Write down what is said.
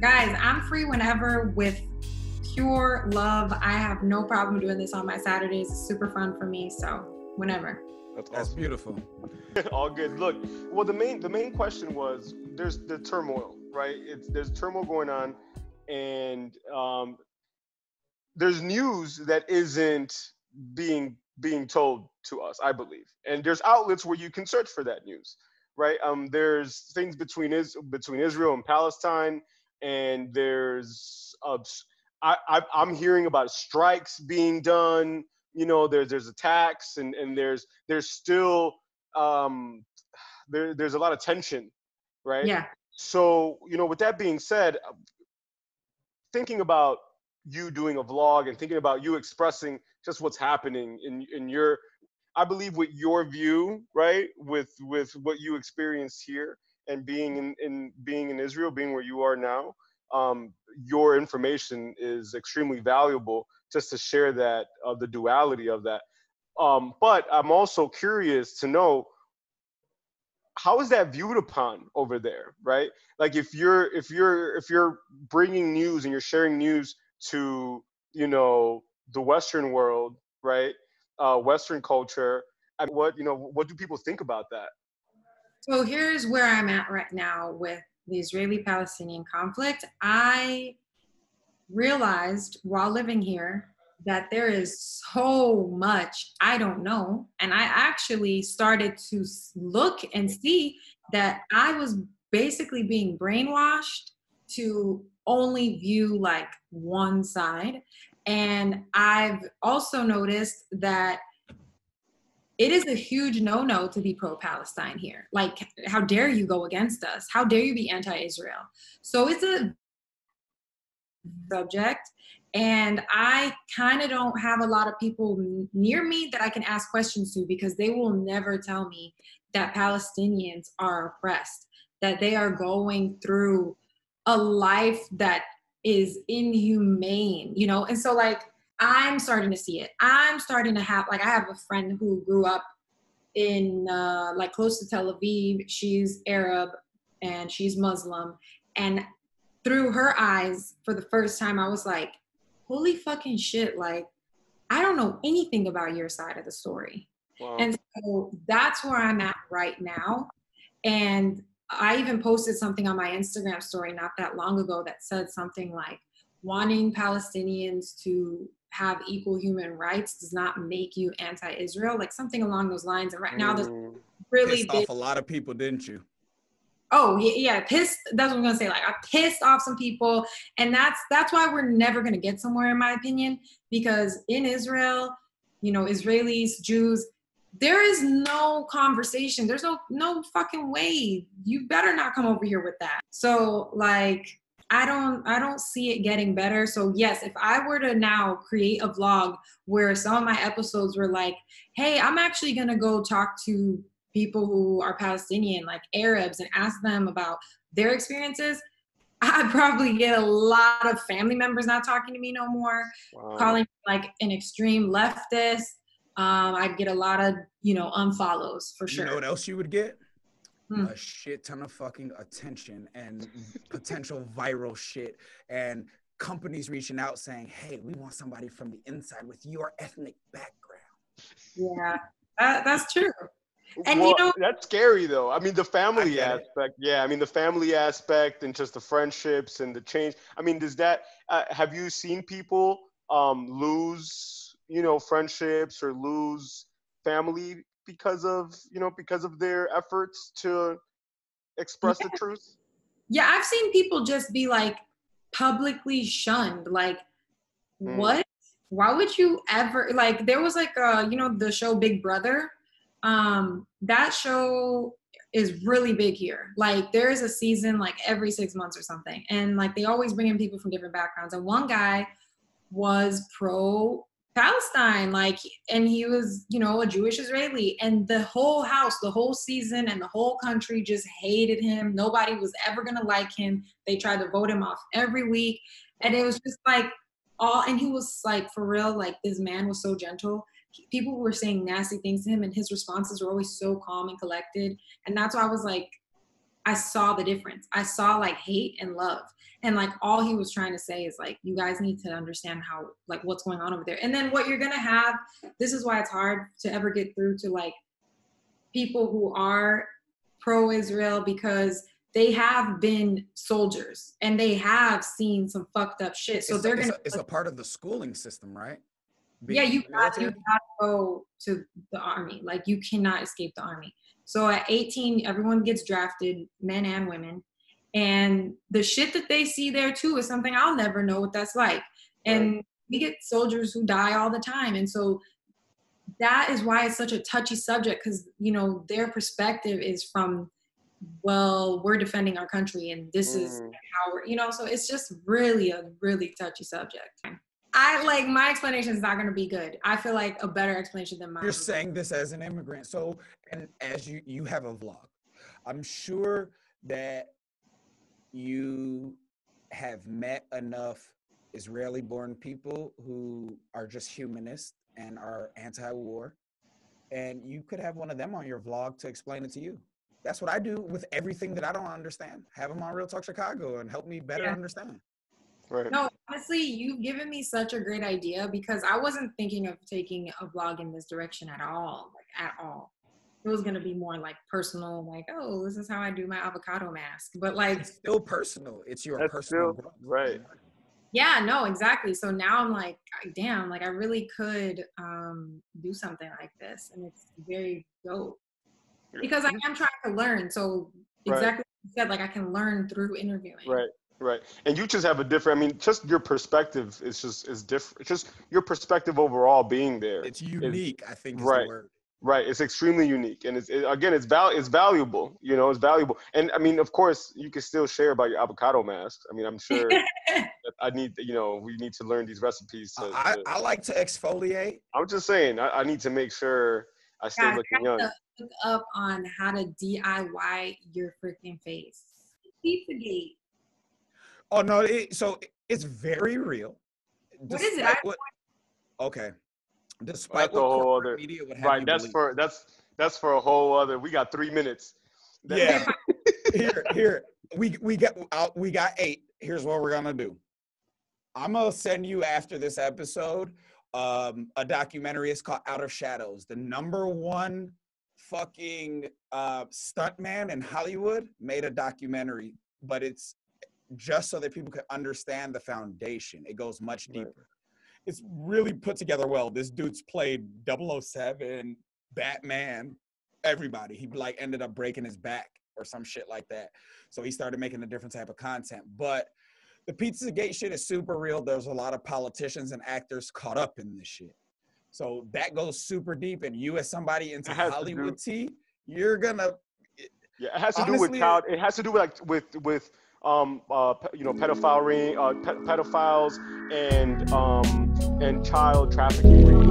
Guys, I'm free whenever with pure love. I have no problem doing this on my Saturdays. It's super fun for me. So whenever. That's awesome. Beautiful. All good. Look, well, the main question was there's the turmoil, right? There's turmoil going on, and there's news that isn't being told to us, I believe, and there's outlets where you can search for that news, right? There's things between Israel and Palestine, and there's I'm hearing about strikes being done. There's attacks, and there's still there's a lot of tension, right? Yeah. So with that being said, thinking about you doing a vlog and thinking about you expressing just what's happening in your, I believe, with your view, right, with what you experienced here and being in Israel, being where you are now, your information is extremely valuable just to share that, the duality of that. But I'm also curious to know, how is that viewed upon over there, right? Like if you're bringing news and you're sharing news to the Western world, right? Western culture. I mean, what do people think about that? So here's where I'm at right now with the Israeli-Palestinian conflict. I realized while living here that there is so much I don't know. And I actually started to look and see that I was basically being brainwashed to only view like one side. And I've also noticed that it is a huge no-no to be pro-Palestine here. Like, how dare you go against us? How dare you be anti-Israel? So it's a subject, and I kind of don't have a lot of people near me that I can ask questions to, because they will never tell me that Palestinians are oppressed, that they are going through a life that is inhumane, and so like I'm starting to see it. I'm starting to have, like, I have a friend who grew up in like close to Tel Aviv. She's Arab and she's Muslim, and through her eyes, for the first time, I was like, holy fucking shit, like, I don't know anything about your side of the story. Wow. And so that's where I'm at right now. And I even posted something on my Instagram story not that long ago that said something like, wanting Palestinians to have equal human rights does not make you anti-Israel, like something along those lines. And right now there's really pissed off a lot of people, didn't you? Oh yeah, pissed. That's what I'm gonna say. Like, I pissed off some people, and that's why we're never gonna get somewhere, in my opinion. Because in Israel, Israelis, Jews, there is no conversation. There's no fucking way. You better not come over here with that. So like, I don't see it getting better. So yes, if I were to now create a vlog where some of my episodes were like, hey, I'm actually gonna go talk to people who are Palestinian, like Arabs, and ask them about their experiences, I'd probably get a lot of family members not talking to me no more, calling me like an extreme leftist. I'd get a lot of, unfollows for sure. You know what else you would get? A shit ton of fucking attention and potential viral shit, and companies reaching out saying, hey, we want somebody from the inside with your ethnic background. Yeah, that's true. And that's scary though. I mean, the family aspect. Yeah, I mean, the family aspect and just the friendships and the change. I mean, does that, have you seen people lose, friendships or lose family because of their efforts to express the truth? Yeah, I've seen people just be like publicly shunned. Like, what? Why would you ever, like, there was like the show Big Brother. That show is really big here. Like, there is a season like every 6 months or something, and like they always bring in people from different backgrounds. And one guy was pro Palestine, like, and he was, a Jewish Israeli, and the whole house, the whole season, and the whole country just hated him. Nobody was ever gonna like him. They tried to vote him off every week, and it was just like and he was like, for real, like, this man was so gentle. People were saying nasty things to him, and his responses were always so calm and collected. And that's why I was like, I saw the difference. I saw like hate and love. And like all he was trying to say is like, you guys need to understand how, like what's going on over there. And then what you're going to have, this is why it's hard to ever get through to like people who are pro-Israel, because they have been soldiers and they have seen some fucked up shit. So it's a part of the schooling system, right? Yeah, you gotta go to the army. Like you cannot escape the army. So at 18, everyone gets drafted, men and women. And the shit that they see there too is something I'll never know what that's like. And we get soldiers who die all the time. And so that is why it's such a touchy subject, because, you know, their perspective is from, well, we're defending our country and this is how we're, you know, so it's just really a really touchy subject. I like, my explanation is not going to be good. I feel like a better explanation than mine. You're saying this as an immigrant. So, and as you have a vlog, I'm sure that you have met enough Israeli-born people who are just humanists and are anti-war, and you could have one of them on your vlog to explain it to you. That's what I do with everything that I don't understand. Have them on Real Talk Chicago and help me better understand. Right. No, honestly, you've given me such a great idea, because I wasn't thinking of taking a vlog in this direction at all, like at all. It was going to be more like personal, like, oh, this is how I do my avocado mask. But like, it's still personal. It's your personal growth. Right. Yeah, no, exactly. So now I'm like, damn, like I really could do something like this. And it's very dope. Because I am trying to learn. So exactly what you said, like I can learn through interviewing. Right. Right. And you just have a different, I mean, just your perspective is different. Just your perspective overall being there. It's unique, I think is the word. Right. It's extremely unique. And it's valuable, you know, it's valuable. And I mean, of course, you can still share about your avocado mask. I mean, I'm sure that we need to learn these recipes. I like to exfoliate. I'm just saying, I need to make sure I stay looking young. Look up on how to DIY your freaking face. Pizzagate. Oh no! So it's very real. What is it? Okay. Despite that's a whole other media would have right. That's for a whole other. We got 3 minutes. Yeah. Here. We got 8. Here's what we're gonna do. I'm gonna send you after this episode a documentary. It's called Out of Shadows. The #1 fucking stuntman in Hollywood made a documentary, but it's just so that people can understand the foundation. It goes much deeper. It's really put together well. This dude's played 007, Batman, everybody. He like ended up breaking his back or some shit like that. So he started making a different type of content. But the Pizzagate shit is super real. There's a lot of politicians and actors caught up in this shit. So that goes super deep. And you as somebody into Hollywood you're gonna. Yeah, it has to do with child. It has to do with pedophiles and child trafficking.